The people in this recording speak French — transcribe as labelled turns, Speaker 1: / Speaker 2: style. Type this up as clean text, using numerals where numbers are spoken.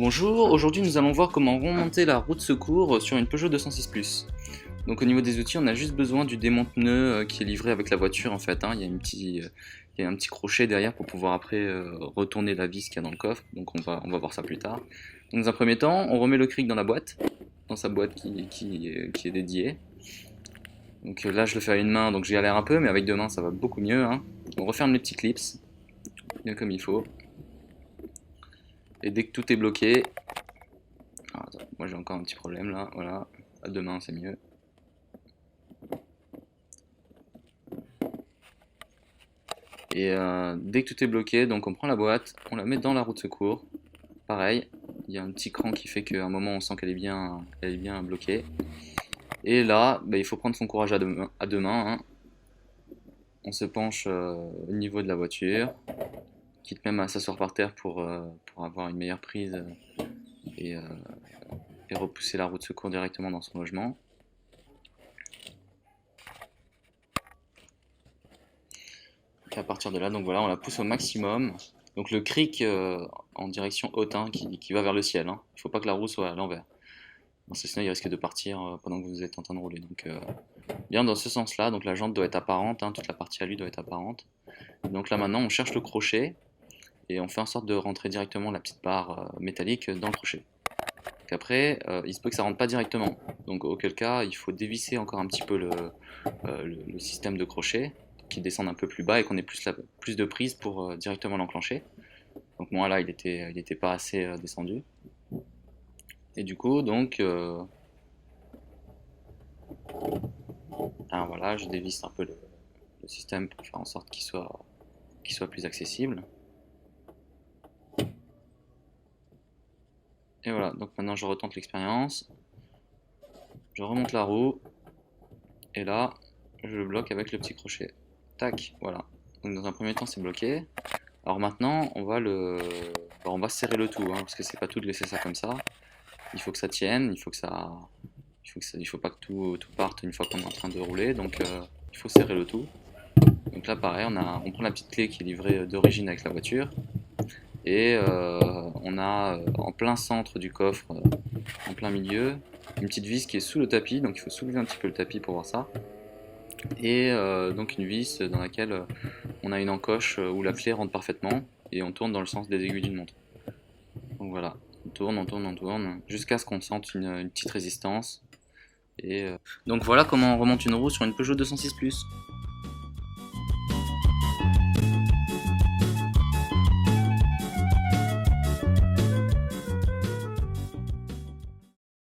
Speaker 1: Bonjour, aujourd'hui nous allons voir comment remonter la roue de secours sur une Peugeot 206+. Donc au niveau des outils, on a juste besoin du démonte-pneu qui est livré avec la voiture en fait, hein. Il y a un petit crochet derrière pour pouvoir après retourner la vis qu'il y a dans le coffre, donc on va voir ça plus tard. Donc, dans un premier temps, on remet le cric dans la boîte, dans sa boîte qui est dédiée. Donc là je le fais à une main, donc j'y galère un peu, mais avec deux mains ça va beaucoup mieux, hein. On referme les petits clips, bien comme il faut. Et dès que tout est bloqué, ah, attends, moi j'ai encore un petit problème là, voilà, à deux mains c'est mieux. Et dès que tout est bloqué, donc on prend la boîte, on la met dans la roue de secours. Pareil, il y a un petit cran qui fait qu'à un moment on sent qu'elle est bien bloquée. Et là, bah, il faut prendre son courage à deux mains, hein. On se penche au niveau de la voiture, quitte même à s'asseoir par terre pour avoir une meilleure prise et, euh, et repousser la roue de secours directement dans son logement. Et à partir de là, donc voilà, on la pousse au maximum. Donc le cric en direction haute, hein, qui va vers le ciel, hein. Il ne faut pas que la roue soit à l'envers. Parce que sinon il risque de partir pendant que vous êtes en train de rouler. Donc bien dans ce sens-là, donc la jante doit être apparente, hein, toute la partie à lui doit être apparente. Donc là maintenant on cherche le crochet et on fait en sorte de rentrer directement la petite barre métallique dans le crochet. Donc après, il se peut que ça rentre pas directement. Donc auquel cas il faut dévisser encore un petit peu le système de crochet qui descende un peu plus bas et qu'on ait plus de prise pour directement l'enclencher. Donc moi là il était pas assez descendu. Et du coup donc alors voilà, je dévisse un peu le système pour faire en sorte qu'il soit plus accessible. Et voilà, donc maintenant je retente l'expérience. Je remonte la roue. Et là, je le bloque avec le petit crochet. Tac, voilà. Donc dans un premier temps c'est bloqué. Alors maintenant on va serrer le tout, hein, parce que c'est pas tout de laisser ça comme ça. Il faut que ça tienne, il faut pas que tout parte une fois qu'on est en train de rouler, donc il faut serrer le tout. Donc là pareil, on prend la petite clé qui est livrée d'origine avec la voiture, et on a en plein centre du coffre, en plein milieu, une petite vis qui est sous le tapis, donc il faut soulever un petit peu le tapis pour voir ça. Et donc une vis dans laquelle on a une encoche où la clé rentre parfaitement, et on tourne dans le sens des aiguilles d'une montre. Donc voilà, on tourne, jusqu'à ce qu'on sente une petite résistance. Et donc voilà comment on remonte une roue sur une Peugeot 206+.